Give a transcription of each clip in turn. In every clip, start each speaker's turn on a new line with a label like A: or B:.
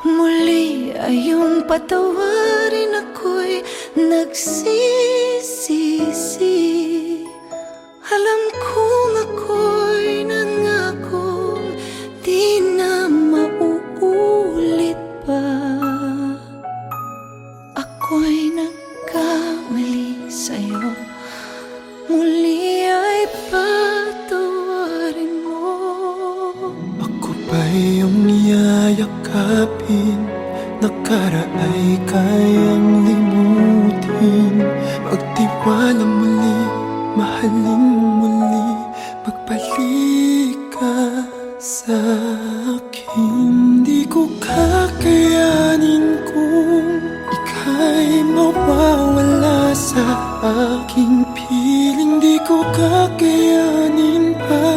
A: Muli ay iyong patawarin, ako'y nagsisisi. Alam kong ako'y nangakong di na mauulit pa. Ako'y nagkamali sa'yo, muli ay patawarin mo.
B: Ako ba iyong yayakapin? Nakaraay kayang limutin. Magtiwala muli, mahalin mo muli. Magbalik ka sa akin. Di ko kakayanin kung ika'y mawawala sa aking piling. Di ko kakayanin pa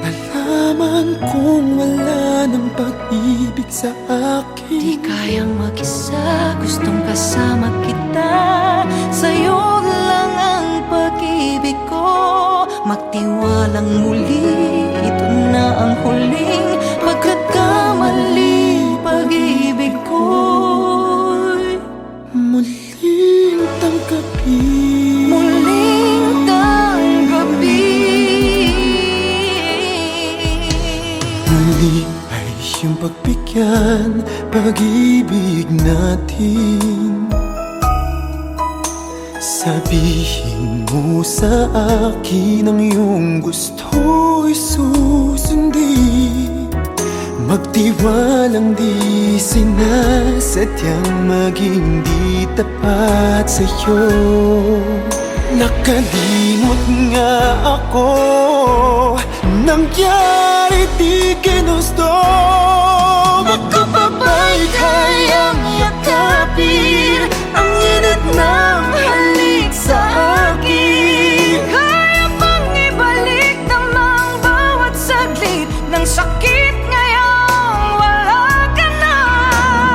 B: nalaman kung wala ng pag-ibig sa akin.
A: Di kayang mag-isa, gustong kasama kita. Sa'yo lang ang pag-ibig ko. Magtiwalang muli, ito na ang huling pagkakamali. Pag-ibig ko'y
B: muling tanggapin.
A: muling tanggapin.
B: Muli ay iyong pagbigyan pag-ibig natin. Sabihin mo sa akin ang iyong gusto'y susundin. Magtiwalang di sinasadyang maging di tapat sa'yo. Nakalimot nga ako, nangyari di ginusto. Ako pa ba'y kayang yakapin ang init ng halik sa akin?
A: Kaya bang ibalik namang bawat saglit ng sakit ngayong wala ka na?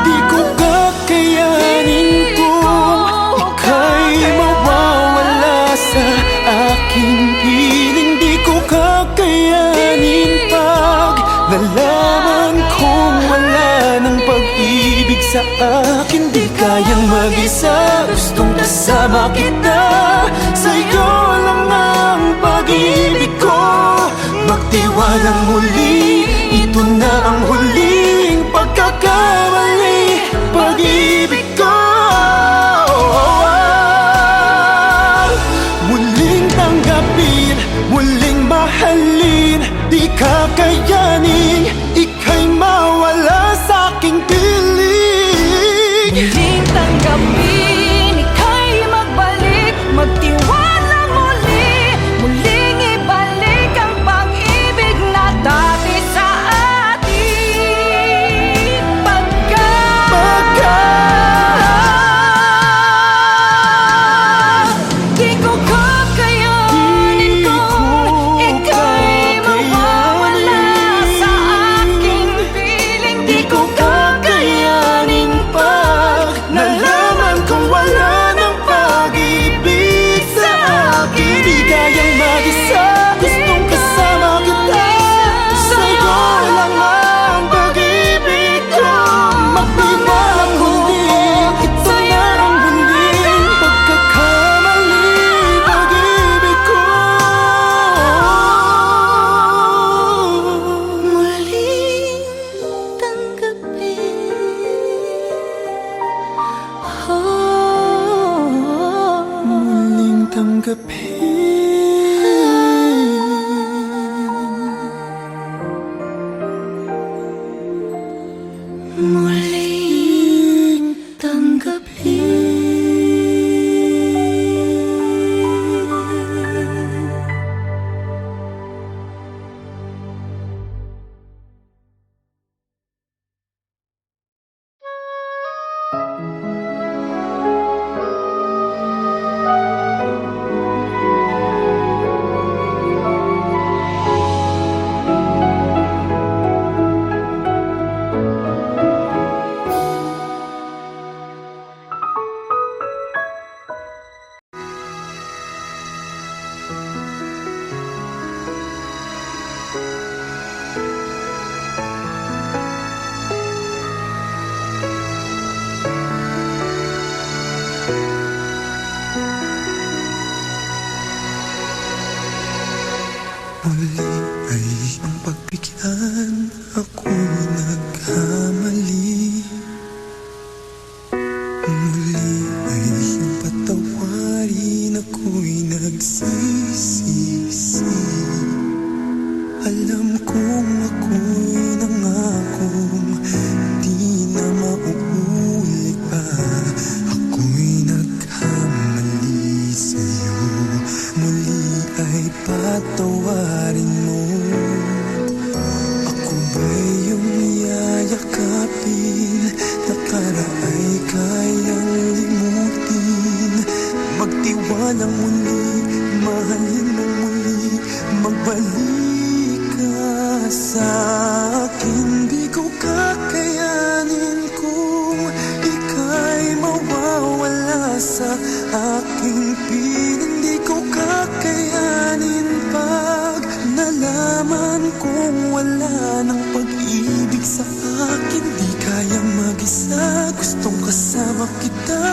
B: Di ko kakayanin kung ika'y mawawala sa aking piling. Di ko kakayanin pag nalaman kung wala ng pag-ibig sa akin. Di kayang mag-isa, gustong kasama kita. Sa'yo lang ang pag-ibig ko. Magtiwalang muli, ito na ang huling pagkakamali. Pag-ibig ko muling tanggapin, muling mahalin. Di kakayanin, ika'y mawala sa aking piling.
A: Muling tanggapin, ika'y magbalik. Magtiwala muli, muling ibalik ang pag-ibig na dati sa atin. Di ko kakayanin kung ika'y mawawala sa aking piling. Di ko
B: Kakayanin pag nalaman kong wala ng pag-ibig sa akin. Di kayang mag-isa, gustong kasama kita. Sa'yo lang ang pag-ibig ko. Magtiwalang huli, ito na ang huling pagkakamali. Pag-ibig ko
A: muling tanggapin.
B: muling tanggapin.
A: Muling tanggapin.
B: akin, di kaya mag-isa. Gustong kasama kita,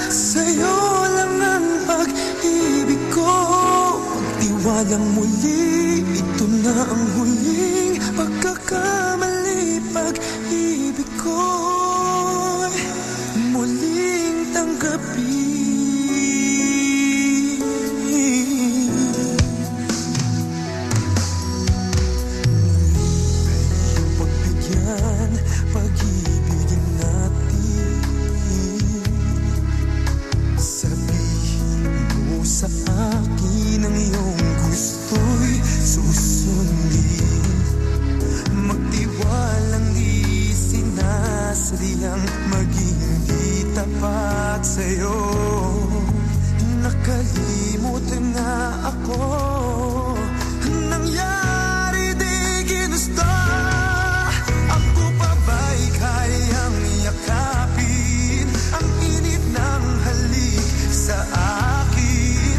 B: sa'yo lang ang pag-ibig ko. Magtiwalang muli, ito na ang huling pagkakamali. Pag-ibig ko'y muling tanggapin. Pag-ibigin natin, sabihin mo sa akin ang iyong gusto'y susundin. Magtiwalang di sinasadyang maging di tapat sa'yo. Nakalimutan na ako, nangyari di ginusto. Ako pa ba'y kayang yakapin ang init ng halik sa akin?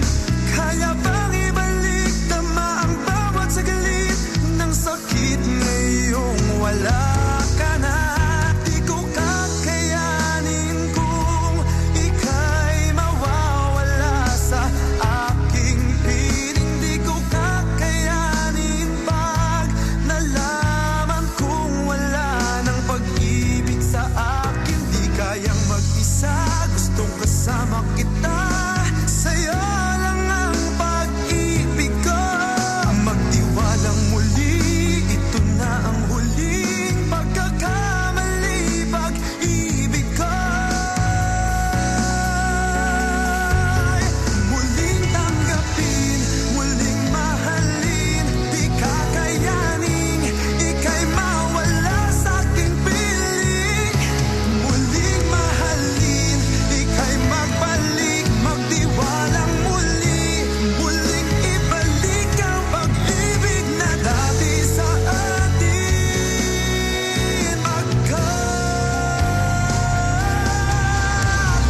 B: Kaya bang ibalik tama ang bawat saglit ng sakit ngayong wala ka na? Di ko kakayanin kung ika'y mawawala sa aking piling. Di ko kakayanin pag nalaman kong wala ng pag-ibig sa akin. Di kayang mag-isa, gustong kasama kita, sa'yo lang ang pag-ibig ko. Magtiwalang muli, ito na ang huling pagkakamali. Pag-ibig ko muling tanggapin, muling mahalin. Di kakayanin ika'y mawala sa aking piling. Muling mahalin, ika'y magbalik, magtiwalang muli. Muling ibalik ang pag-ibig na dati sa atin.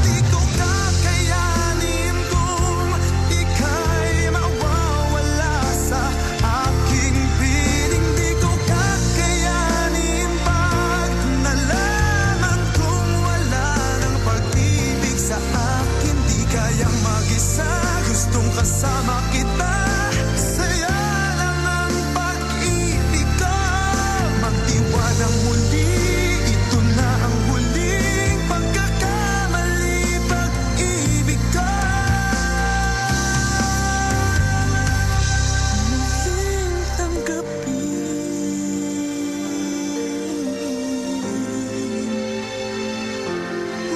B: Di ko kakayanin kung ika'y mawawala sa aking piling. Di ko kakayanin pag nalaman kong wala ng pag-ibig sa akin. Di kayang mag-isa, gustong kasama kita, sa'yo lang ang pag-ibig ko. Magtiwalang muli, ito na ang huling pagkakamali. Pag-ibig ko muling tanggapin,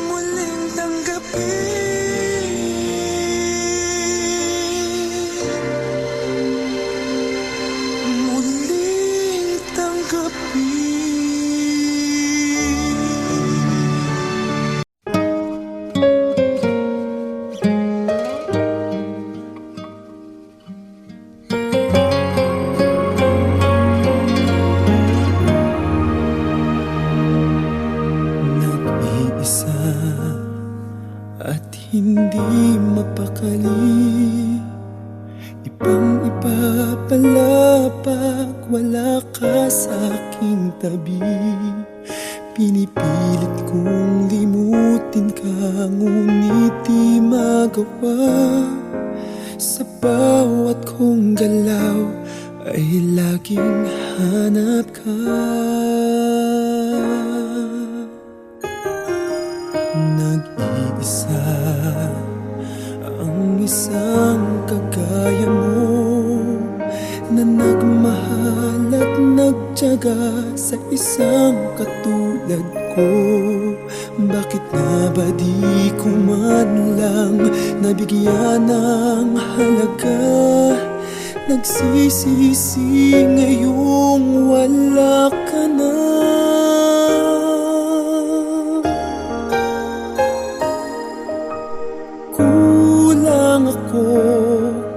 B: muling tanggapin, muling tanggapin. Nag-iisa at hindi mapakali, ibang-iba pala pag wala ka sa aking tabi. Pinipilit kong limutin ka, ngunit di magawa. Sa bawat kong galaw ay laging hanap ka. Nag-iisa ang isang kagaya mo, na nagmahal at nagtiyaga sa isang katulad ko. Bakit nga ba di ko man lang nabigyan ng halaga? Nagsisisi ngayong wala ka na. Kulang ako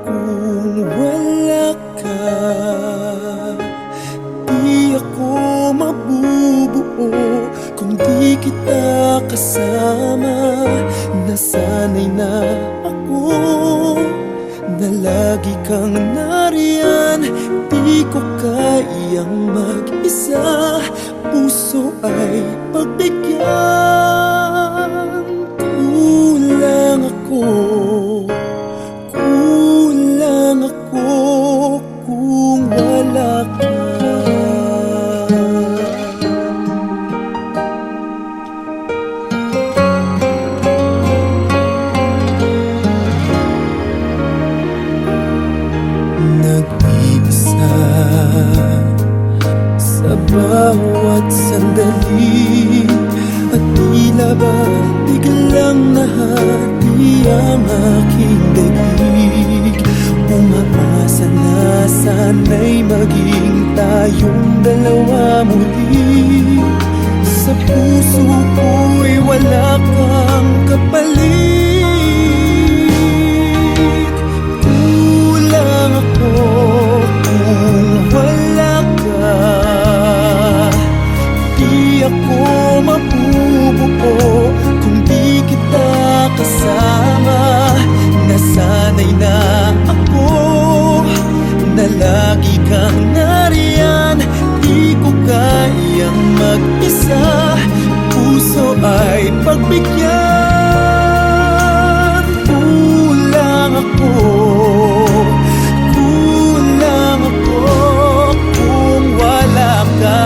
B: kung wala ka. Di ako mabubuo kung di kita kasama. Nasanay na ako na lagi kang nariyan. Di ko kayang mag-isa, puso ay pagbigyan. Kulang ako, kulang ako kung wala ka. Nag-iisa sa bawat sandali, at tila ba biglang nahati ang aking daigdig. Umaasa na sana'y maging tayong dalawa muli. Sa puso ko'y wala kang kapalit. Kulang ako kung wala ka. Di ako mabubuo kung di kita kasama. Nasanay na ako na lagi kang nariyan. Di ko kayang mag-isa, puso ay pagbigyan. Kulang ako, kulang ako kung wala ka.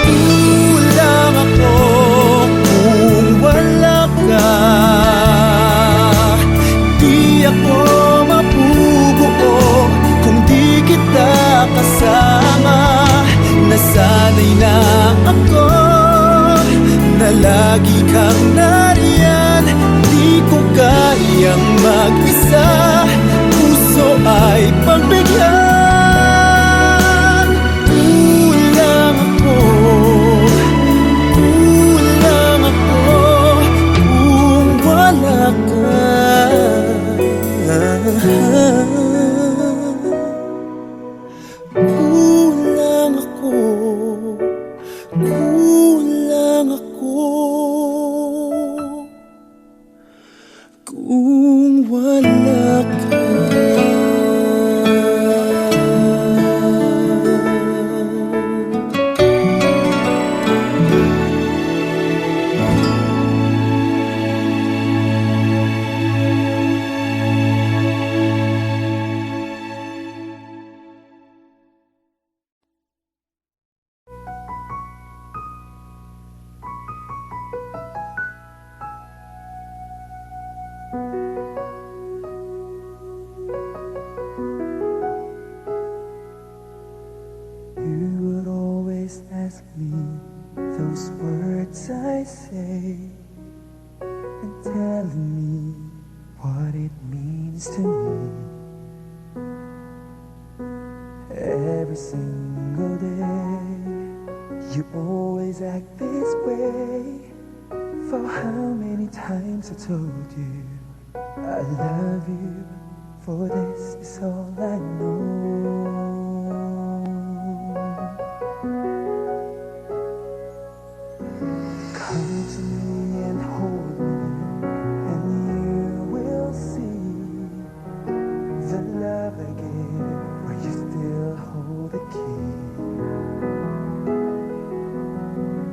B: Kulang ako kung wala ka. Di ako mabubuo kung di kita kasama. Nasanay na ako na lagi kang nariyan. Di ko kayang mag-isa, puso ay pagbigyan. Kulang ako, kulang ako kung wala ka. Kulang ako, kulang ako kung wala ka. You would always ask me those words I say, and telling me what it means to me. Every single day, you always act this way. For how many times I told you I love you, for this is all I know. Come to me and hold me, and you will see the love I give, where you still hold the key.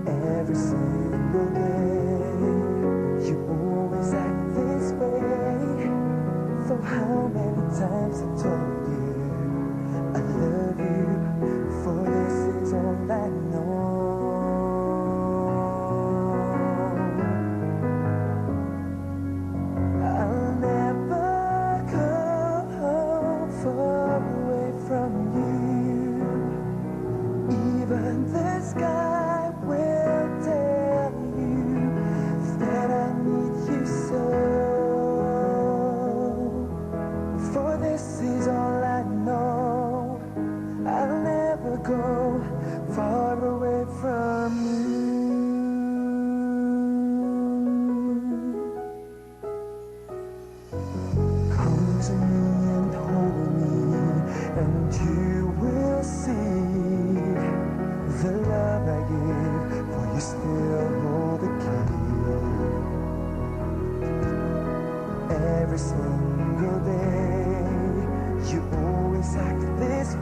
B: Every single day, you always act this way. So how many times I told you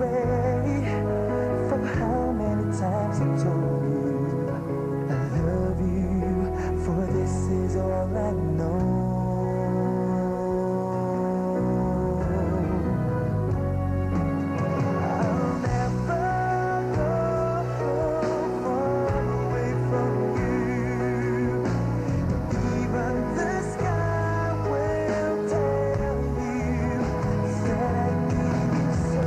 B: way from how many times I told you I love you, for this is all I know. I'll never go far away from you. Even the sky will tell you that I need you so.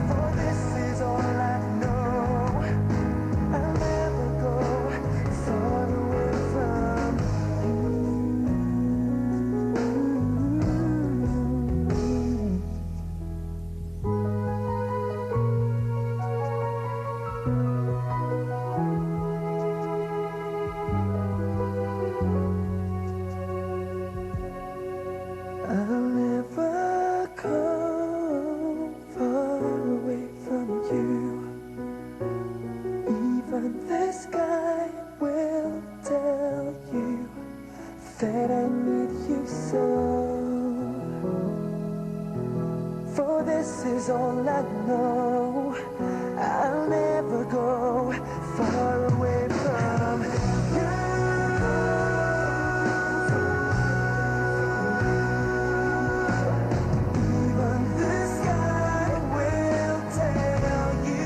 B: For this is all I know. I'll never go far away from you. I'll never go far away from you. Even the sky will tell you that I need you so. For this is all I know. I'll never go far away from you. Even the sky will tell you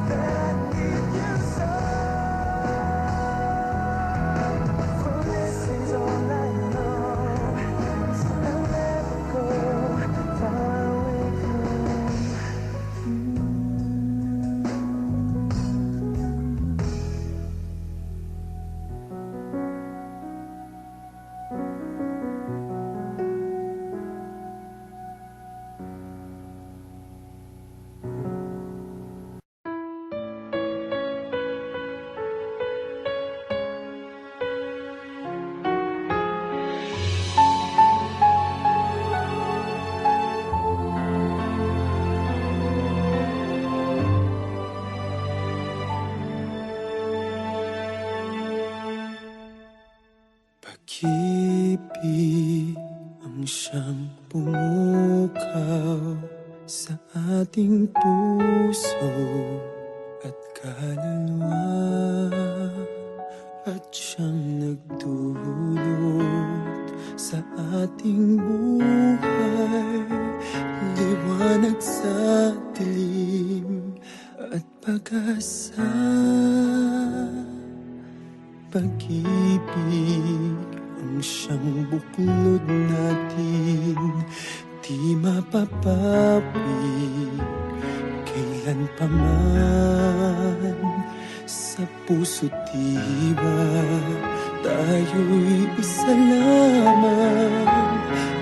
B: that I need you so. For this is all I know. I'll never go far away from you. Pag-ibig ang siyang pumukaw sa ating puso at kaluluwa, at siyang nagdulot sa ating buhay, liwanag sa dilim at pag-asa. Pag-ibig ang siyang buklod natin, di mapapawi kailan pa man. Sa puso't diwa tayo'y isa lamang,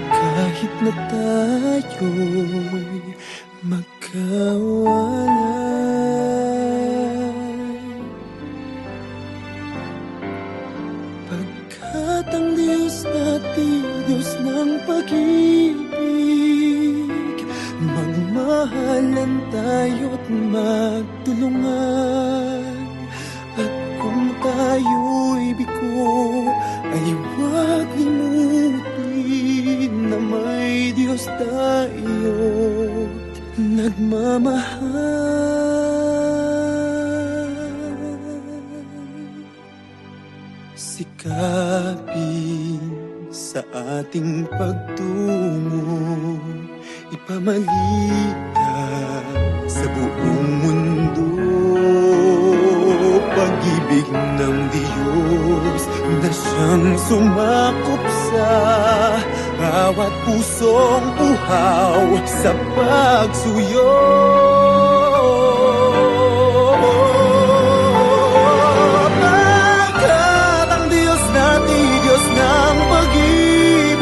B: kahit na tayo'y magkawalay. Pagkat ang Diyos natin, Diyos ng pag-ibig, magmahalan tayo't magtulungan. At kung tayo'y bigo, ay huwag limutin na may Diyos tayo't nagmamahal. Sikapin sa ating pagtungo, ipamalitan sa buong mundo. Pag-ibig ng Diyos na siyang sumakop sa bawat pusong uhaw sa pagsuyo. Pagkat ang Diyos natin, Diyos ng pag-ibig,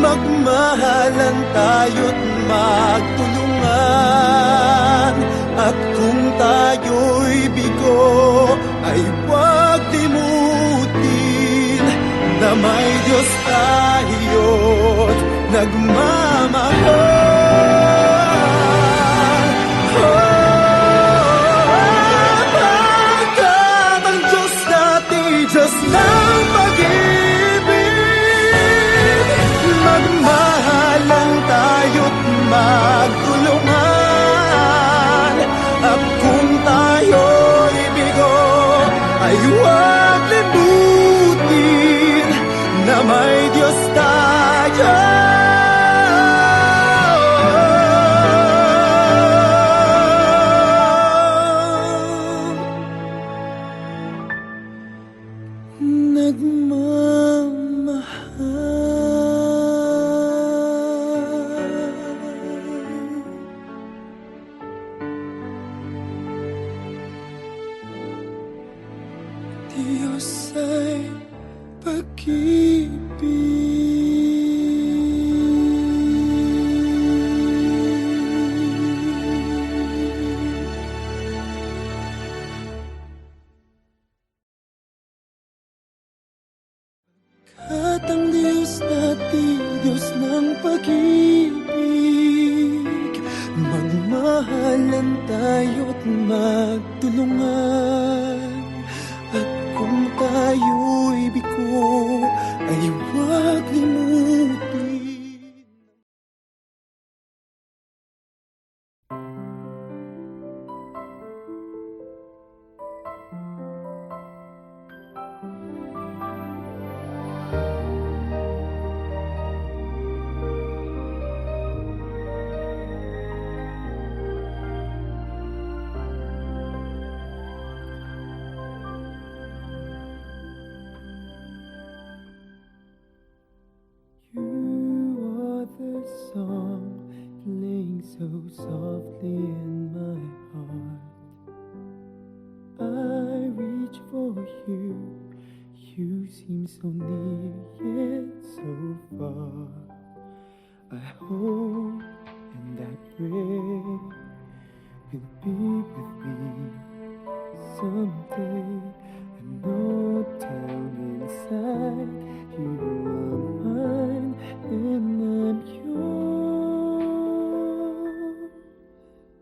B: magmahalan tayo't magtulungan. At kung tayo'y bigo, ay huwag limutin na may Diyos tayo't nagmamahal. Pagkat ang Diyos natin, Diyos ng pag-ibig, magmahal pag-ibig, magmahalan tayo't magtulungan. At kung tayo'y bigo, ay huwag limutin. Song playing so softly in my heart. I reach for you, you seem so near yet so far. I hope and I pray you'll be with me someday. I know down inside you are mine and I'm yours.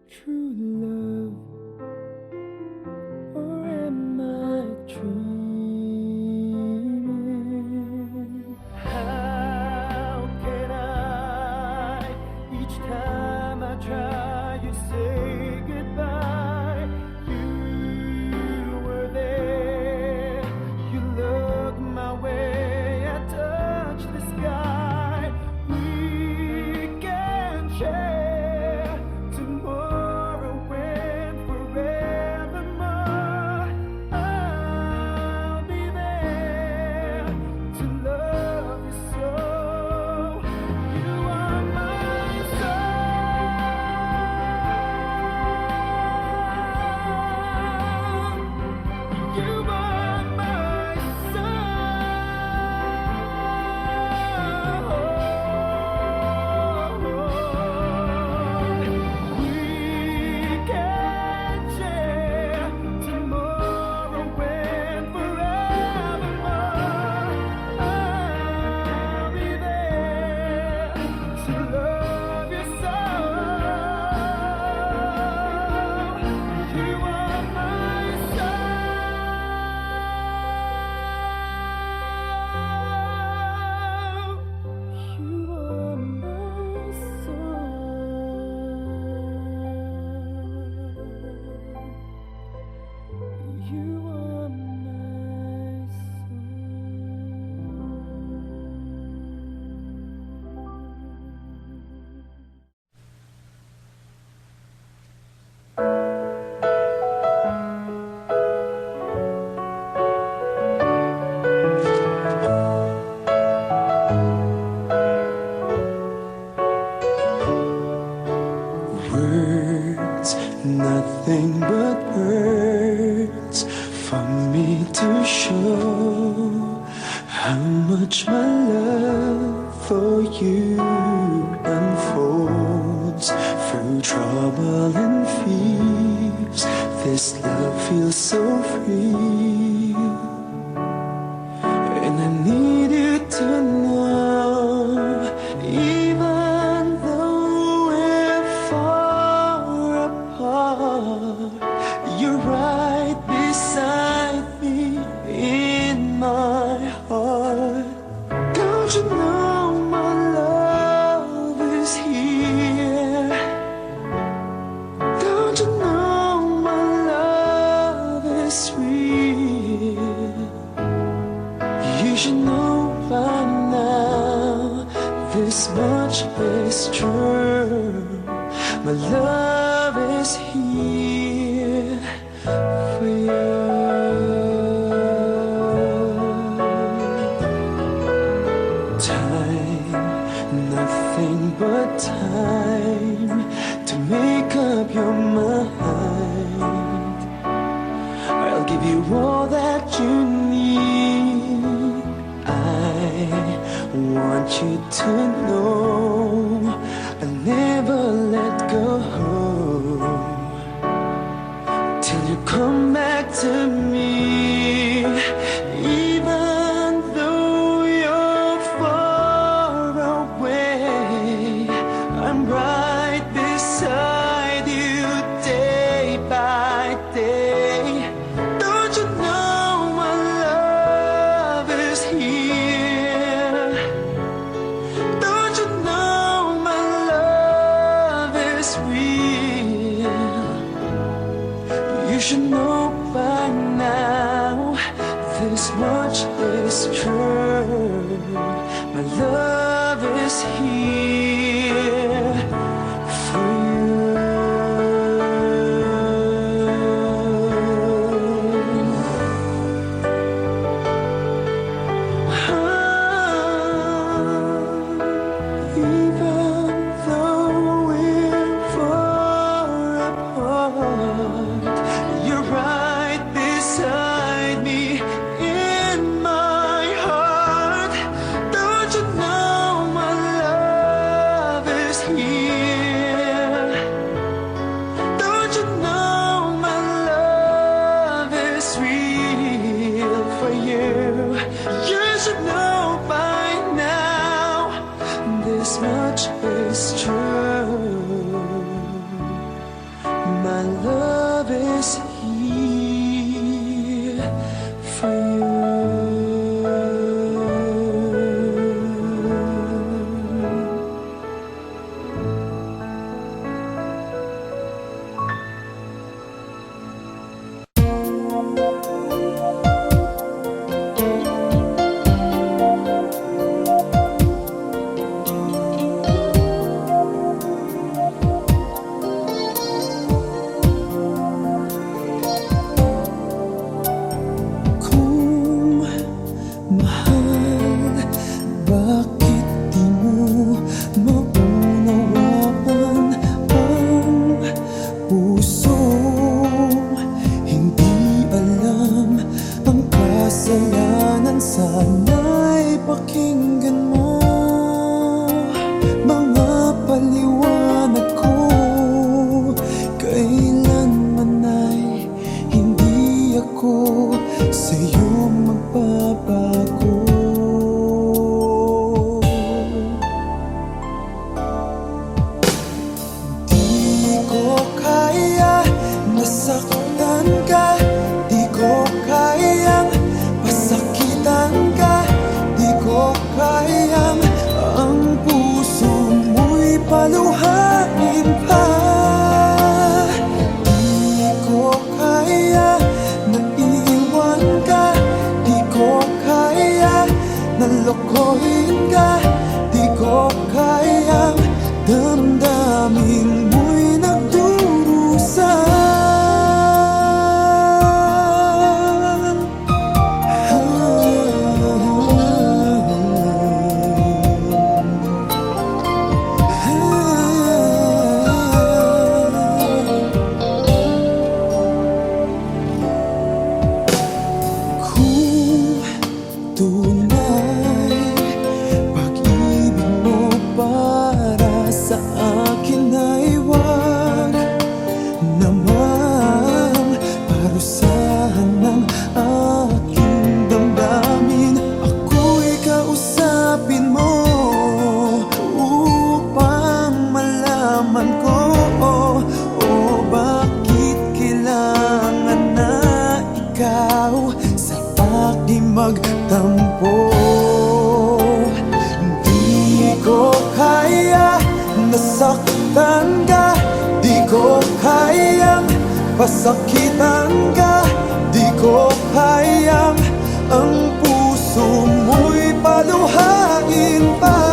B: True love, or am I dreaming? How can I, each time I try, you say goodbye. You were there, you looked my way, I touched the sky. We can share tomorrow and forevermore. I'll be there to love you so. You are my sun. You are my sun. We can share tomorrow and forevermore. I'll be there to love you so. You are my soul. You are my soul. You are my words, nothing but words for me to show how much my love for you unfolds through trouble and fears. This love feels so free, and I need you to know, even though we're far apart, you're right beside me in my heart. Don't you know my love is here? Don't you know my love is real? You should know by now, this much is true. My love is here for you. Time, nothing but time to make up your mind. I'll give you all that you need. I want you to know I'll never let go till you come back to me. Even though you're far away, You should know by now, this much is true. My love is here for you. Even though we're far apart, you're right beside me in my heart. Don't you know my love is here? Don't you know my love is real for you? You should know by now, this much is true. My love is here for you. Kung mahal, bakit di mo maunawaan ang pusong hindi alam ang kasalanan? Sana'y pakinggan mo mga paliwanag ko. Kailanman ay hindi ako sa'yo magbabago. Di ko kaya nasaktan ka, di ko kayang pasakitan ka, di ko kayang ang puso mo'y paluhain pa. Di ko kaya na iwan ka, di ko kaya na lokohin ka, di ko kayang damdamin mo'y nagdurusa. Kung tunay pag-ibig mo para sa akin ay wag namang parusahan ng aking damdamin. Ako'y kausapin mo upang malaman ko bakit kailangan na ikaw sa aking magtampo. Di ko kaya nasaktan ka, di ko kayang pasakitan ka, di ko kayang ang puso mo'y paluhain pa.